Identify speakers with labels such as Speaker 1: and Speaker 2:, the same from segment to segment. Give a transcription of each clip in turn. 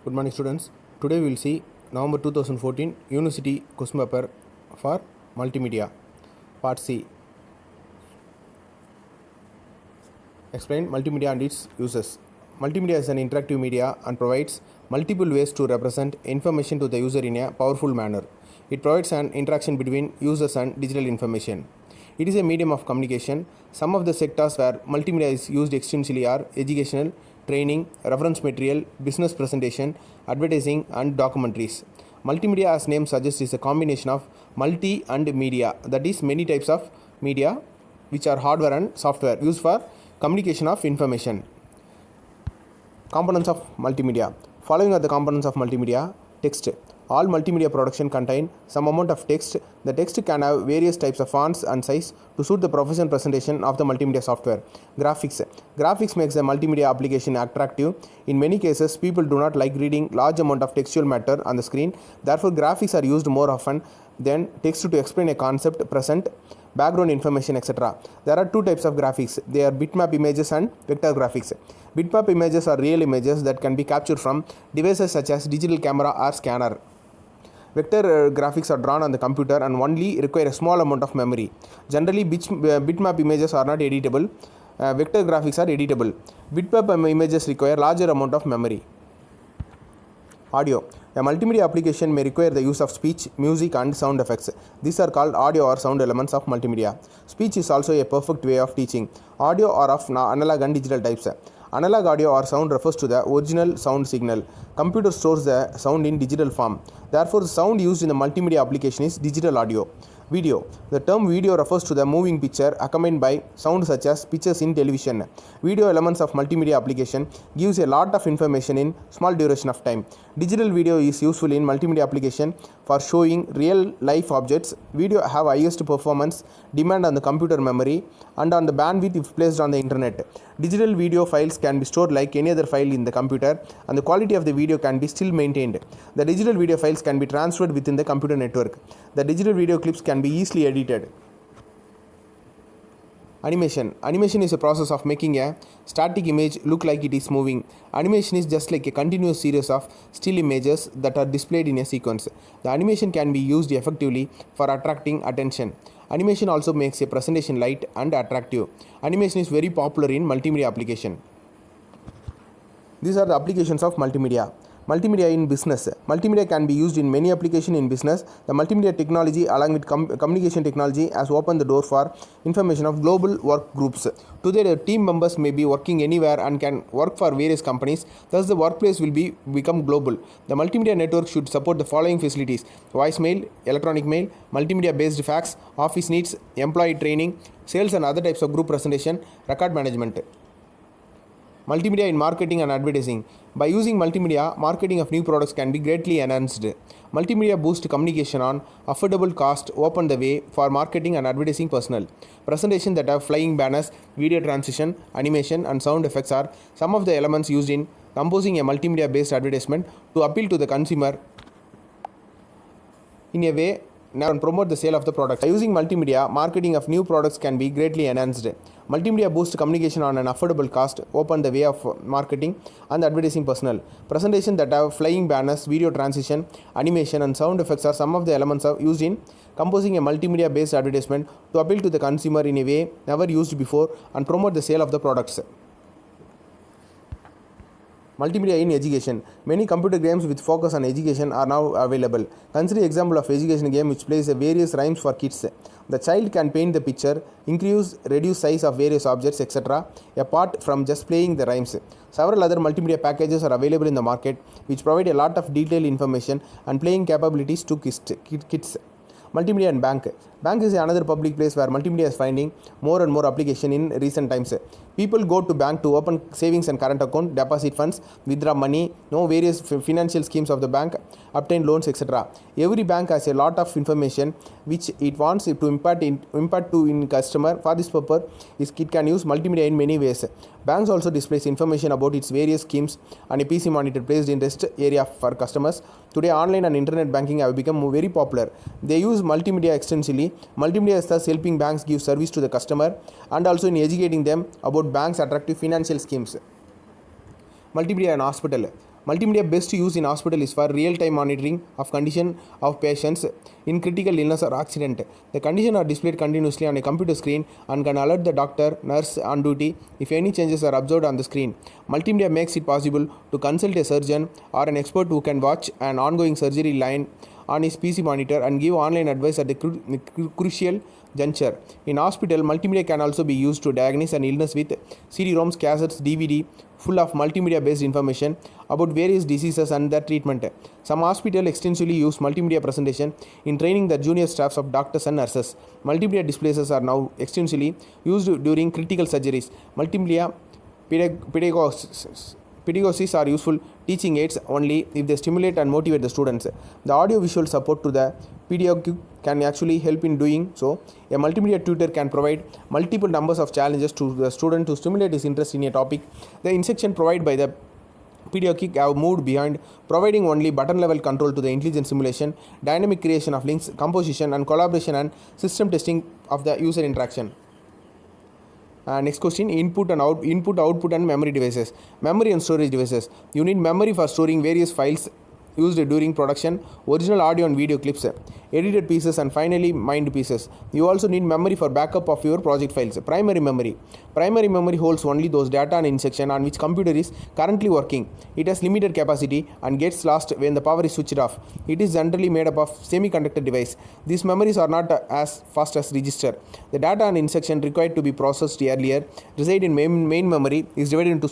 Speaker 1: Good morning, students. Today we will see November 2014 University question paper for multimedia. Part C. Explain multimedia and its uses. Multimedia is an interactive media and provides multiple ways to represent information to the user in a powerful manner. It provides an interaction between users and digital information. It is a medium of communication. Some of the sectors where multimedia is used extensively are educational, training, reference material, business presentation, advertising, and documentaries. Multimedia, as name suggests, is a combination of multi and media, that is, many types of media which are hardware and software used for communication of information. Components of multimedia. Following are the components of multimedia. Text. All multimedia production contain some amount of text. The text can have various types of fonts and size to suit the professional presentation of the multimedia software. Graphics. Graphics makes the multimedia application attractive. In many cases, people do not like reading large amount of textual matter on the screen. Therefore, graphics are used more often than text to explain a concept, present background information, etc. There are two types of graphics. They are bitmap images and vector graphics. Bitmap images are real images that can be captured from devices such as digital camera or scanner. Vector graphics are drawn on the computer and only require a small amount of memory. Generally, bitmap images are not editable. Vector graphics are editable. Bitmap images require larger amount of memory. Audio. A multimedia application may require the use of speech, music, and sound effects. These are called audio or sound elements of multimedia. Speech is also a perfect way of teaching. Audio are of analog and digital types. Analog audio or sound refers to the original sound signal. Computer stores the sound in digital form. Therefore, the sound used in the multimedia application is digital audio. Video. The term video refers to the moving picture accompanied by sound such as pictures in television. Video elements of multimedia application gives a lot of information in small duration of time. Digital video is useful in multimedia application for showing real life objects. Video have highest performance demand on the computer memory and on the bandwidth if placed on the internet. Digital video files can be stored like any other file in the computer and the quality of the video can be still maintained. The digital video files can be transferred within the computer network. The digital video clips can be easily edited. Animation. Animation is a process of making a static image look like it is moving. Animation is just like a continuous series of still images that are displayed in a sequence. The animation can be used effectively for attracting attention. Animation also makes a presentation light and attractive. Animation is very popular in multimedia application. These are the applications of multimedia. Multimedia in business. Multimedia can be used in many applications in business. The multimedia technology along with communication technology has opened the door for information of global work groups. Today, the team members may be working anywhere and can work for various companies. Thus, the workplace will become global. The multimedia network should support the following facilities: voicemail, electronic mail, multimedia-based fax, office needs, employee training, sales and other types of group presentation, record management. Multimedia in marketing and advertising. By using multimedia, marketing of new products can be greatly enhanced. Multimedia boosts communication on affordable cost, open the way for marketing and advertising personnel. Presentation that have flying banners, video transition, animation, and sound effects are some of the elements used in composing a multimedia-based advertisement to appeal to the consumer in a way and promote the sale of the product. By using multimedia, marketing of new products can be greatly enhanced. Multimedia boosts communication on an affordable cost, open the way of marketing and advertising personnel. Presentation that have flying banners, video transition, animation, and sound effects are some of the elements used in composing a multimedia-based advertisement to appeal to the consumer in a way never used before and promote the sale of the products. Multimedia in education. Many computer games with focus on education are now available. Consider example of education game which plays various rhymes for kids. The child can paint the picture, increase, reduce size of various objects, etc. apart from just playing the rhymes. Several other multimedia packages are available in the market which provide a lot of detailed information and playing capabilities to kids. Multimedia and bank. Bank is another public place where multimedia is finding more and more application in recent times. People go to bank to open savings and current account, deposit funds, withdraw money, know various financial schemes of the bank, obtain loans, etc. Every bank has a lot of information which it wants to impart to in customer. For this purpose, it can use multimedia in many ways. Banks also displays information about its various schemes on a PC monitor placed in rest area for customers. Today, online and internet banking have become very popular. They use multimedia extensively. Multimedia is thus helping banks give service to the customer and also in educating them about banks' attractive financial schemes. Multimedia in hospital. Multimedia best used in hospital is for real-time monitoring of condition of patients in critical illness or accident. The condition are displayed continuously on a computer screen and can alert the doctor, nurse on duty if any changes are observed on the screen. Multimedia makes it possible to consult a surgeon or an expert who can watch an ongoing surgery line on his PC monitor and give online advice at the crucial juncture. In hospital, multimedia can also be used to diagnose an illness with CD-ROMs, cassettes, DVD full of multimedia-based information about various diseases and their treatment. Some hospitals extensively use multimedia presentation in training the junior staffs of doctors and nurses. Multimedia displays are now extensively used during critical surgeries. Multimedia pedagogies are useful teaching aids only if they stimulate and motivate the students. The audio-visual support to the pedagogue can actually help in doing so. A multimedia tutor can provide multiple numbers of challenges to the student to stimulate his interest in a topic. The instruction provided by the pedagogue have moved behind providing only button-level control to the intelligent simulation, dynamic creation of links, composition and collaboration, and system testing of the user interaction. Next question, input, output and memory devices. Memory and storage devices. You need memory for storing various files used during production, original audio and video clips, edited pieces, and finally mined pieces. You also need memory for backup of your project files. Primary memory. Primary memory holds only those data and instruction on which computer is currently working. It has limited capacity and gets lost when the power is switched off. It is generally made up of semiconductor device. These memories are not as fast as register. The data and instruction required to be processed earlier reside in main memory is divided into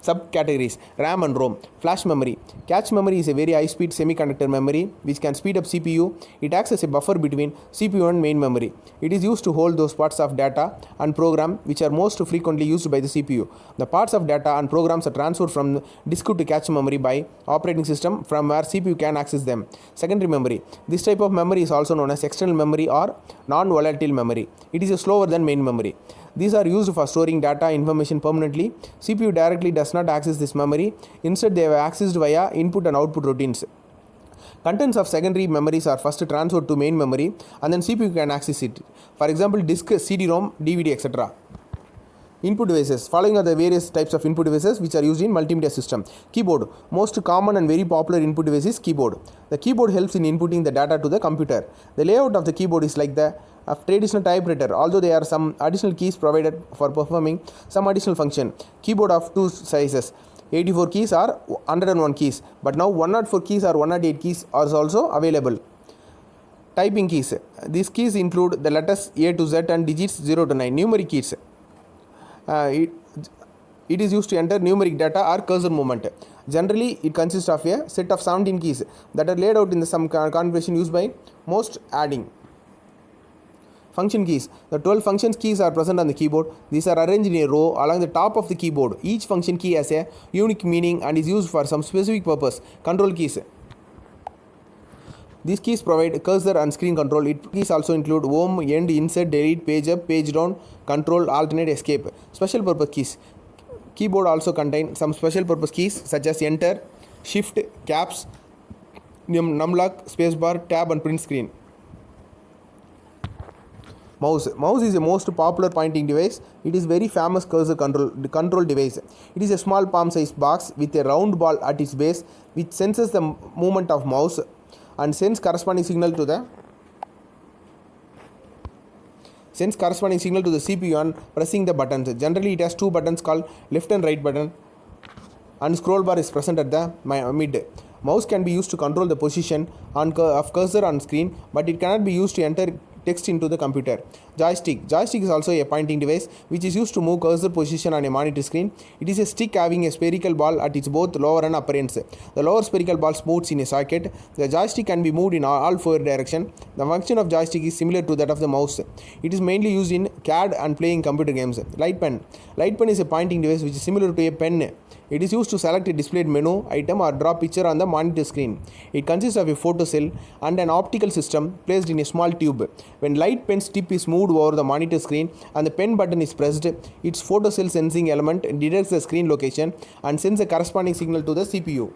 Speaker 1: subcategories: RAM and ROM. Flash memory. Cache memory is a very high-speed semiconductor memory which can speed up CPU. It acts as a buffer between CPU and main memory. It is used to hold those parts of data and program which are most frequently used by the CPU. The parts of data and programs are transferred from disk to cache memory by operating system from where CPU can access them. Secondary memory. This type of memory is also known as external memory or non-volatile memory. It is slower than main memory. These are used for storing data information permanently. CPU directly does not access this memory. Instead, they are accessed via input and output routines. Contents of secondary memories are first transferred to main memory and then CPU can access it. For example, disk, CD-ROM, DVD, etc. Input devices. Following are the various types of input devices which are used in multimedia system. Keyboard. Most common and very popular input device is keyboard. The keyboard helps in inputting the data to the computer. The layout of the keyboard is like the traditional typewriter, although there are some additional keys provided for performing some additional function. Keyboard of two sizes. 84 keys or 101 keys, but now 104 keys or 108 keys are also available. Typing keys. These keys include the letters A to Z and digits 0 to 9. Numeric keys. It is used to enter numeric data or cursor movement. Generally, it consists of a set of 17 keys that are laid out in some configuration used by most adding. Function keys. The 12 function keys are present on the keyboard. These are arranged in a row along the top of the keyboard. Each function key has a unique meaning and is used for some specific purpose. Control keys. These keys provide cursor and screen control. Keys also include home, end, insert, delete, page up, page down, control, alternate, escape. Special purpose keys. Keyboard also contain some special purpose keys such as enter, shift, caps, numlock, spacebar, tab and print screen. Mouse. Mouse is the most popular pointing device. It is very famous cursor control device. It is a small palm-sized box with a round ball at its base which senses the movement of mouse and sends corresponding signal to the CPU on pressing the buttons. Generally, it has two buttons called left and right button, and scroll bar is present at the mid. Mouse can be used to control the position of cursor on screen, but it cannot be used to enter text into the computer. Joystick. Joystick is also a pointing device which is used to move cursor position on a monitor screen. It is a stick having a spherical ball at its both lower and upper ends. The lower spherical ball moves in a socket. The joystick can be moved in all four directions. The function of joystick is similar to that of the mouse. It is mainly used in CAD and playing computer games. Light pen. Light pen is a pointing device which is similar to a pen. It is used to select a displayed menu item or draw picture on the monitor screen. It consists of a photocell and an optical system placed in a small tube. When light pen's tip is moved over the monitor screen and the pen button is pressed, its photocell sensing element detects the screen location and sends a corresponding signal to the CPU.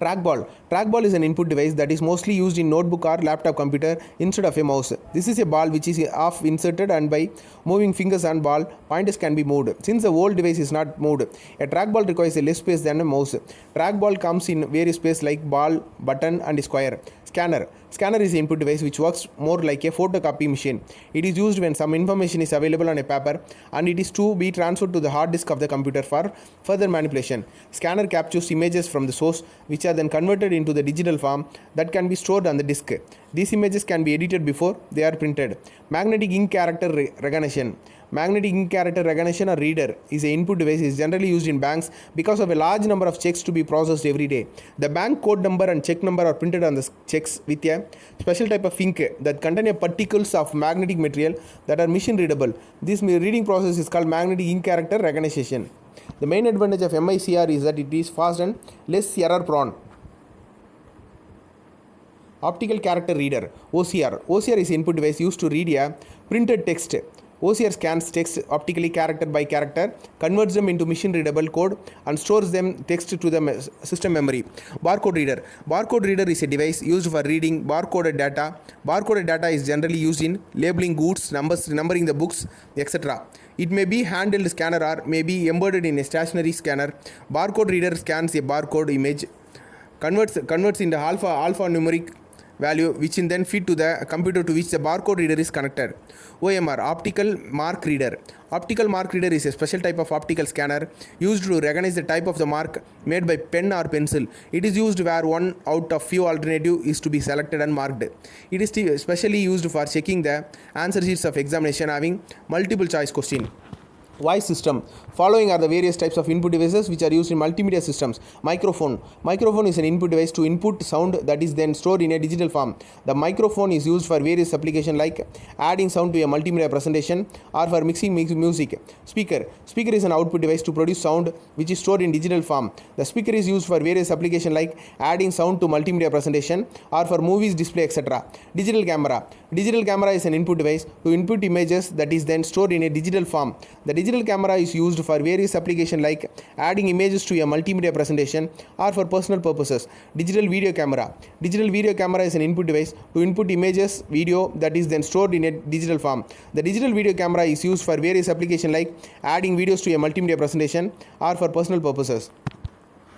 Speaker 1: Trackball. Trackball is an input device that is mostly used in notebook or laptop computer instead of a mouse. This is a ball which is half inserted, and by moving fingers and ball, pointers can be moved. Since the whole device is not moved, a trackball requires a less space than a mouse. Trackball comes in various spaces like ball, button, and square. Scanner. Scanner is an input device which works more like a photocopy machine. It is used when some information is available on a paper and it is to be transferred to the hard disk of the computer for further manipulation. Scanner captures images from the source which are then converted into the digital form that can be stored on the disk. These images can be edited before they are printed. Magnetic ink character recognition. Magnetic ink character recognition or reader is an input device is generally used in banks because of a large number of checks to be processed every day. The bank code number and check number are printed on the checks with a special type of ink that contain a particles of magnetic material that are machine readable. This reading process is called magnetic ink character recognition. The main advantage of MICR is that it is fast and less error prone. Optical character reader OCR. OCR is an input device used to read a printed text. OCR scans text optically character by character, converts them into machine readable code and stores them text to the system memory. Barcode reader. Barcode reader is a device used for reading barcoded data. Barcoded data is generally used in labeling goods, numbering the books, etc. It may be handheld scanner or may be embedded in a stationary scanner. Barcode reader scans a barcode image, converts into alphanumeric value which is then feed to the computer to which the barcode reader is connected. OMR, optical mark reader. Optical mark reader is a special type of optical scanner used to recognize the type of the mark made by pen or pencil. It is used where one out of few alternative is to be selected and marked. It is specially used for checking the answer sheets of examination having multiple choice question. Voice system. Following are the various types of input devices which are used in multimedia systems. Microphone. Microphone is an input device to input sound that is then stored in a digital form. The microphone is used for various applications like adding sound to a multimedia presentation or for mixing music. Speaker. Speaker is an output device to produce sound which is stored in digital form. The speaker is used for various applications like adding sound to multimedia presentation or for movies, display, etc. Digital camera. Digital camera is an input device to input images that is then stored in a digital form. The digital camera is used for various applications like adding images to a multimedia presentation or for personal purposes. Digital video camera. Digital video camera is an input device to input images, video that is then stored in a digital form. The digital video camera is used for various applications like adding videos to a multimedia presentation or for personal purposes.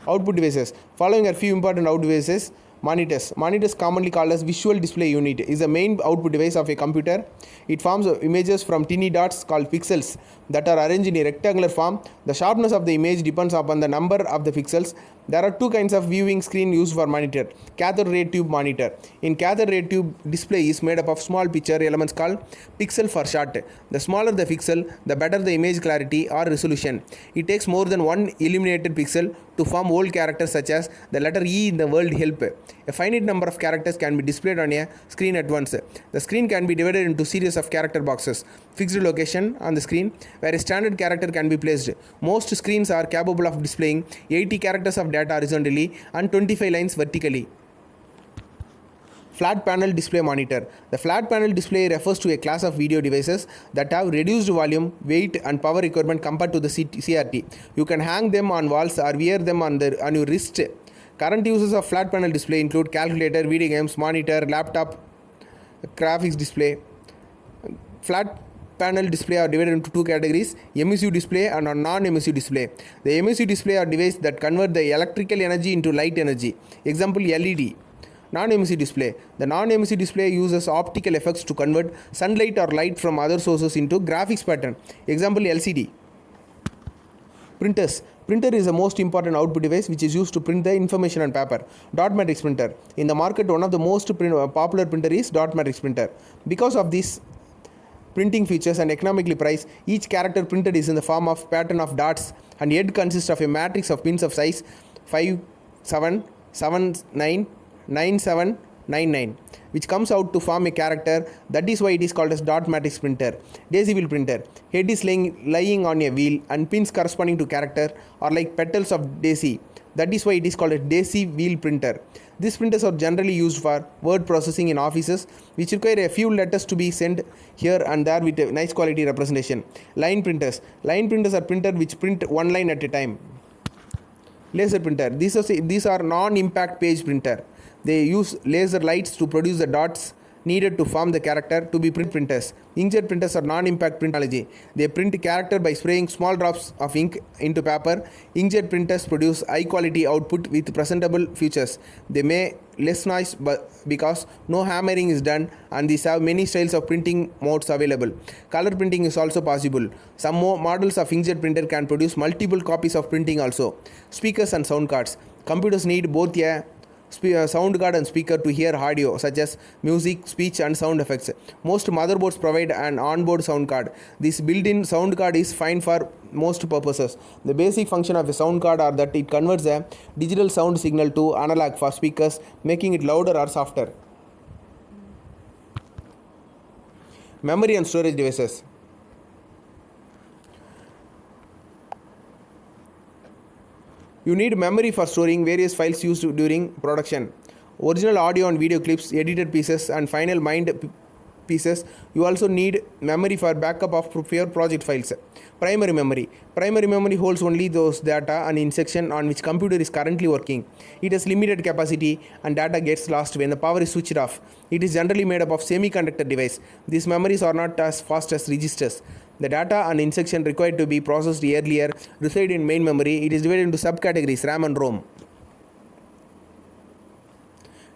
Speaker 1: Output devices. Following are few important output devices. Monitors. Monitors, commonly called as visual display unit, is the main output device of a computer. It forms images from tiny dots called pixels that are arranged in a rectangular form. The sharpness of the image depends upon the number of the pixels. There are two kinds of viewing screen used for monitor. Cathode ray tube monitor. In cathode ray tube, display is made up of small picture elements called pixel for short. The smaller the pixel, the better the image clarity or resolution. It takes more than one illuminated pixel to form whole characters such as the letter E in the word help. A finite number of characters can be displayed on a screen at once. The screen can be divided into series of character boxes. Fixed location on the screen where a standard character can be placed. Most screens are capable of displaying 80 characters of data horizontally and 25 lines vertically. Flat panel display monitor. The flat panel display refers to a class of video devices that have reduced volume, weight and power requirement compared to the CRT. You can hang them on walls or wear them on your wrist. Current uses of flat panel display include calculator, video games, monitor, laptop, graphics display. Flat panel display are divided into two categories: emissive display and non-emissive display. The emissive display are devices that convert the electrical energy into light energy. Example, LED. Non-emissive display. The non-emissive display uses optical effects to convert sunlight or light from other sources into graphics pattern. Example, LCD. Printers. Printer is the most important output device which is used to print the information on paper. Dot matrix printer. In the market, one of the most popular printer is dot matrix printer. Because of this printing features and economically priced, each character printed is in the form of pattern of dots and head consists of a matrix of pins of size 5, 7, 7, 9, 9, 7, 9, 9, which comes out to form a character. That is why it is called as dot matrix printer. Daisy wheel printer. Head is lying on a wheel and pins corresponding to character are like petals of daisy. That is why it is called a daisy wheel printer. These printers are generally used for word processing in offices, which require a few letters to be sent here and there with a nice quality representation. Line printers. Line printers are printers which print one line at a time. Laser printer. These are non-impact page printer. They use laser lights to produce the dots needed to form the character to be printers. Inkjet printers are non-impact print technology. They print character by spraying small drops of ink into paper. Inkjet printers produce high quality output with presentable features. They make less noise because no hammering is done, and these have many styles of printing modes available. Color printing is also possible. Some more models of inkjet printer can produce multiple copies of printing also. Speakers and sound cards. Computers need both a sound card and speaker to hear audio such as music, speech and sound effects. Most motherboards provide an onboard sound card. This built-in sound card is fine for most purposes. The basic function of a sound card are that it converts a digital sound signal to analog for speakers, making it louder or softer. Memory and storage devices. You need memory for storing various files used during production. Original audio and video clips, edited pieces, and final mined pieces. You also need memory for backup of your project files. Primary memory. Primary memory holds only those data and instruction on which computer is currently working. It has limited capacity and data gets lost when the power is switched off. It is generally made up of semiconductor device. These memories are not as fast as registers. The data and instruction required to be processed earlier reside in main memory. It is divided into subcategories RAM and ROM.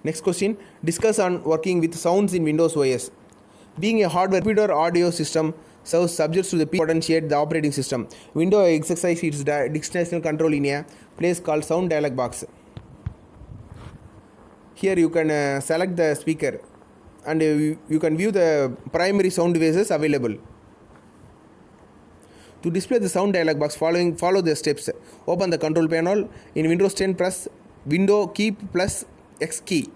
Speaker 1: Next question. Discuss on working with sounds in Windows OS. Being a hardware computer audio system serves subjects to the potentiate the operating system. Windows exercises its dictational control in a place called sound dialog box. Here you can select the speaker and you can view the primary sound devices available. To display the sound dialog box, follow the steps. Open the control panel. In Windows 10, press Window key plus X key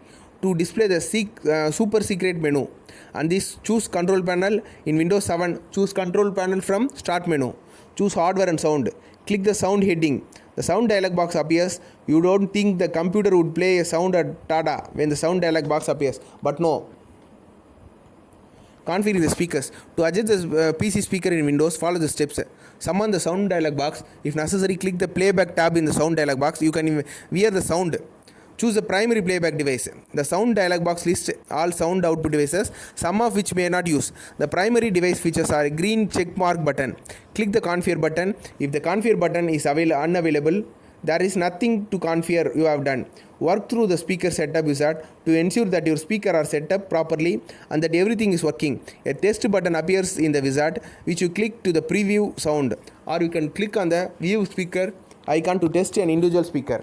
Speaker 1: to display the super secret menu. And this choose control panel. In Windows 7, choose control panel from start menu. Choose hardware and sound. Click the sound heading. The sound dialog box appears. You don't think the computer would play a sound at tada when the sound dialog box appears, but no. Configure the speakers. To adjust the PC speaker in Windows, follow the steps. Summon the sound dialog box. If necessary, click the playback tab in the sound dialog box. You can hear the sound. Choose the primary playback device. The sound dialog box lists all sound output devices, some of which may not use. The primary device features are a green check mark button. Click the configure button. If the configure button is unavailable, there is nothing to configure you have done. Work through the speaker setup wizard to ensure that your speaker are set up properly and that everything is working. A test button appears in the wizard which you click to the preview sound, or you can click on the view speaker icon to test an individual speaker.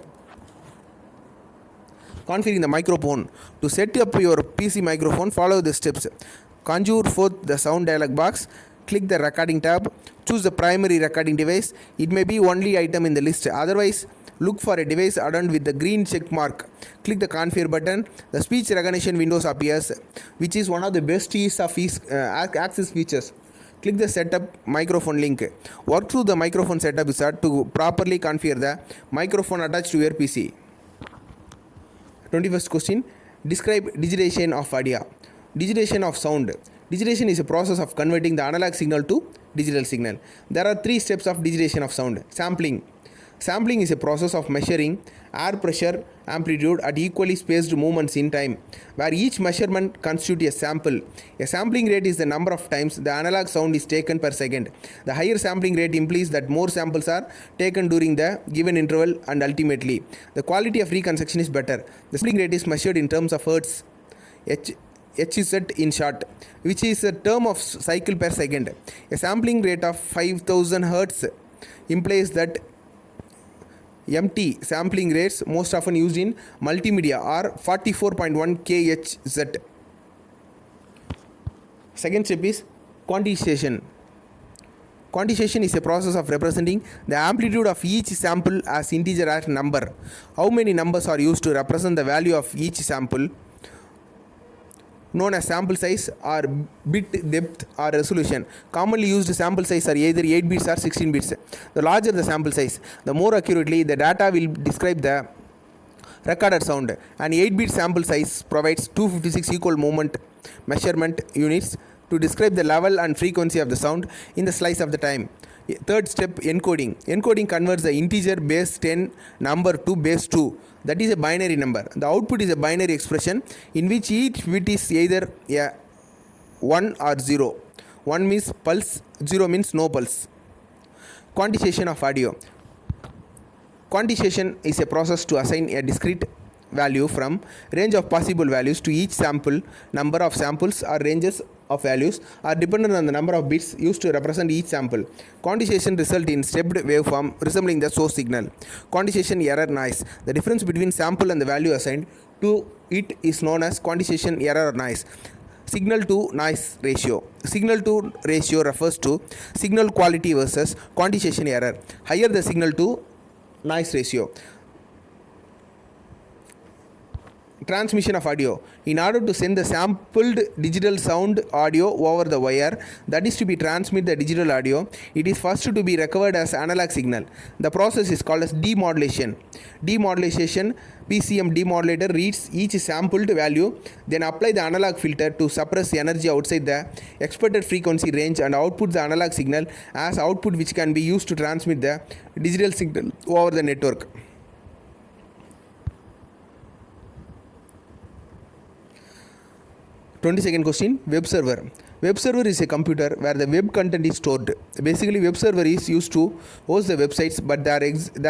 Speaker 1: Configuring the microphone. To set up your PC microphone, follow the steps. Conjure forth the sound dialog box. Click the recording tab. Choose the primary recording device. It may be only item in the list. Otherwise, look for a device adorned with the green check mark. Click the configure button. The speech recognition windows appears, which is one of the best use of access features. Click the setup microphone link. Work through the microphone setup wizard to properly configure the microphone attached to your PC. 21st question. Describe digitization of audio. Digitization of sound. Digitization is a process of converting the analog signal to digital signal. There are 3 steps of digitization of sound. Sampling. Sampling is a process of measuring air pressure amplitude at equally spaced movements in time, where each measurement constitutes a sample. A sampling rate is the number of times the analog sound is taken per second. The higher sampling rate implies that more samples are taken during the given interval, and ultimately, the quality of reconstruction is better. The sampling rate is measured in terms of hertz, Hz in short, which is a term of cycle per second. A sampling rate of 5000 Hz implies that MT sampling rates most often used in multimedia are 44.1 kHz. Second step is quantization. Quantization is a process of representing the amplitude of each sample as integer number. How many numbers are used to represent the value of each sample, known as sample size or bit depth or resolution. Commonly used sample size are either 8 bits or 16 bits. The larger the sample size, the more accurately the data will describe the recorded sound. An 8-bit sample size provides 256 equal moment measurement units to describe the level and frequency of the sound in the slice of the time. Third step, encoding. Encoding converts the integer base 10 number to base 2. That is a binary number. The output is a binary expression in which each bit is either a 1 or 0. 1 means pulse, 0 means no pulse. Quantization of audio. Quantization is a process to assign a discrete value from range of possible values to each sample. Number of samples or ranges of values are dependent on the number of bits used to represent each sample. Quantization results in stepped waveform resembling the source signal. Quantization error noise. The difference between sample and the value assigned to it is known as quantization error noise. Signal to noise ratio. Signal to ratio refers to signal quality versus quantization error. Higher the signal to noise ratio. Transmission of audio. In order to send the sampled digital sound audio over the wire, that is to be transmit the digital audio, it is first to be recovered as analog signal. The process is called as demodulation. Demodulation, PCM demodulator reads each sampled value, then apply the analog filter to suppress energy outside the expected frequency range and output the analog signal as output, which can be used to transmit the digital signal over the network. 22nd question, web server. Web server is a computer where the web content is stored. Basically, web server is used to host the websites, but there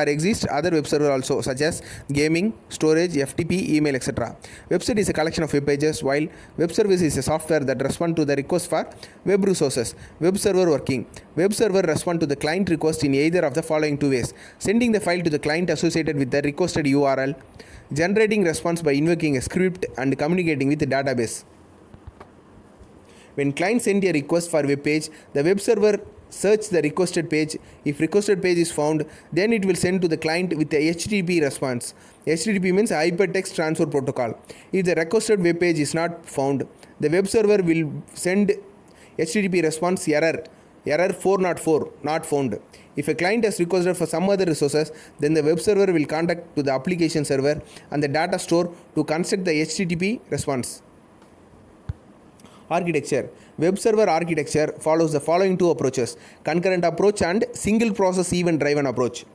Speaker 1: exist other web server also, such as gaming, storage, FTP, email, etc. Website is a collection of web pages, while web service is a software that responds to the request for web resources. Web server working. Web server responds to the client request in either of the following two ways: sending the file to the client associated with the requested URL, generating response by invoking a script, and communicating with the database. When client sends a request for web page, the web server searches the requested page. If requested page is found, then it will send to the client with a HTTP response. HTTP means Hypertext Transfer Protocol. If the requested web page is not found, the web server will send HTTP response error 404, not found. If a client has requested for some other resources, then the web server will contact to the application server and the data store to construct the HTTP response. Architecture. Web server architecture follows the following two approaches: concurrent approach and single process event driven approach.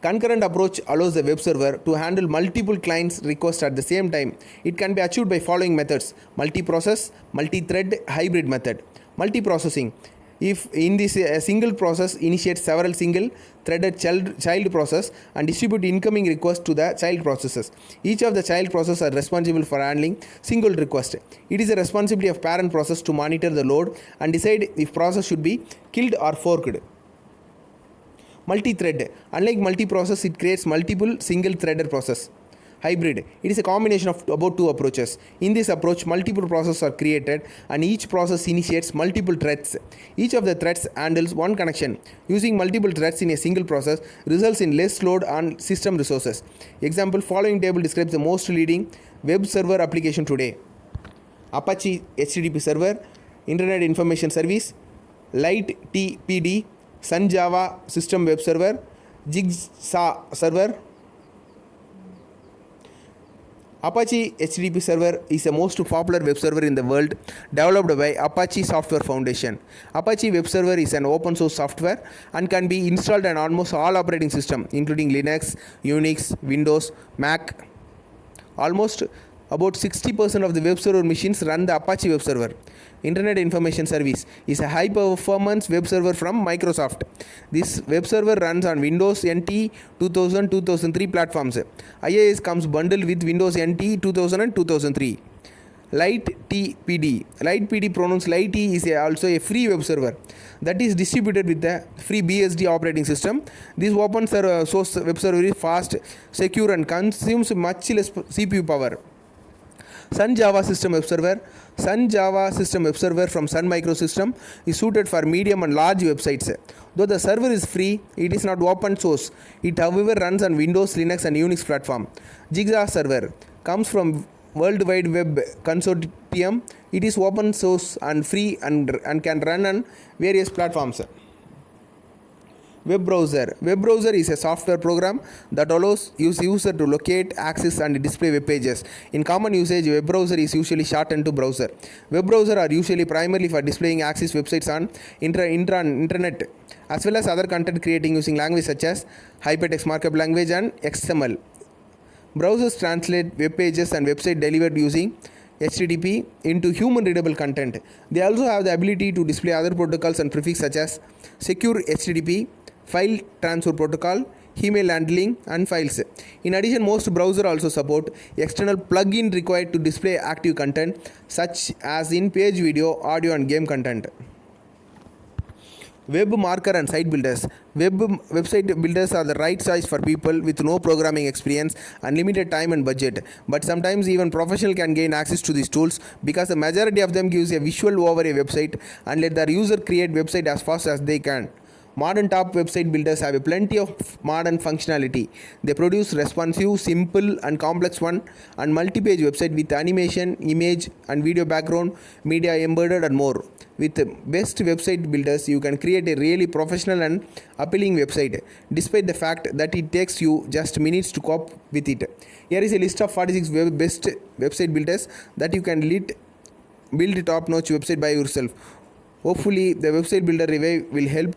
Speaker 1: Concurrent approach allows the web server to handle multiple clients' requests at the same time. It can be achieved by following methods: multi-process, multi-thread, hybrid method. Multiprocessing. If in this a single process initiates several single threaded child process and distribute incoming requests to the child processes. Each of the child processes are responsible for handling single request. It is the responsibility of parent process to monitor the load and decide if process should be killed or forked. Multi-thread. Unlike multi-process, it creates multiple single-threaded process. Hybrid. It is a combination of about two approaches. In this approach, multiple processes are created and each process initiates multiple threads. Each of the threads handles one connection. Using multiple threads in a single process results in less load on system resources. Example: following table describes the most leading web server application today: Apache HTTP server, Internet Information Service, Light TPD, Sun Java System Web Server, Jigsaw Server. Apache HTTP server is the most popular web server in the world, developed by Apache Software Foundation. Apache Web Server is an open source software and can be installed on almost all operating systems, including Linux, Unix, Windows, Mac. Almost about 60% of the web server machines run the Apache Web Server. Internet Information Service is a high-performance web server from Microsoft. This web server runs on Windows NT 2000-2003 platforms. IIS comes bundled with Windows NT 2000 and 2003. Light TPD. Light PD, pronounced Light T, is also a free web server that is distributed with the free BSD operating system. This open source web server is fast, secure, and consumes much less CPU power. Sun Java System Web Server. Sun Java System Web Server from Sun Microsystem is suited for medium and large websites. Though the server is free, it is not open source. It, however, runs on Windows, Linux, and Unix platform. Jigsaw Server comes from World Wide Web Consortium. It is open source and free and can run on various platforms. Web browser. Web browser is a software program that allows user to locate, access and display web pages. In common usage, web browser is usually shortened to browser. Web browser are usually primarily for displaying access websites on internet as well as other content creating using language such as hypertext markup language and XML. Browsers translate web pages and website delivered using HTTP into human readable content. They also have the ability to display other protocols and prefixes such as secure HTTP, file transfer protocol, email handling and files. In addition, most browsers also support external plugin required to display active content such as in-page video, audio and game content. Web marker and site builders. Website builders are the right choice for people with no programming experience and limited time and budget. But sometimes even professionals can gain access to these tools because the majority of them gives a visual over a website and let their user create website as fast as they can. Modern top website builders have a plenty of modern functionality. They produce responsive, simple and complex one and multi-page website with animation, image and video background, media embedded and more. With best website builders, you can create a really professional and appealing website, despite the fact that it takes you just minutes to cope with it. Here is a list of 46 best website builders that you can build a top-notch website by yourself. Hopefully, the website builder review will help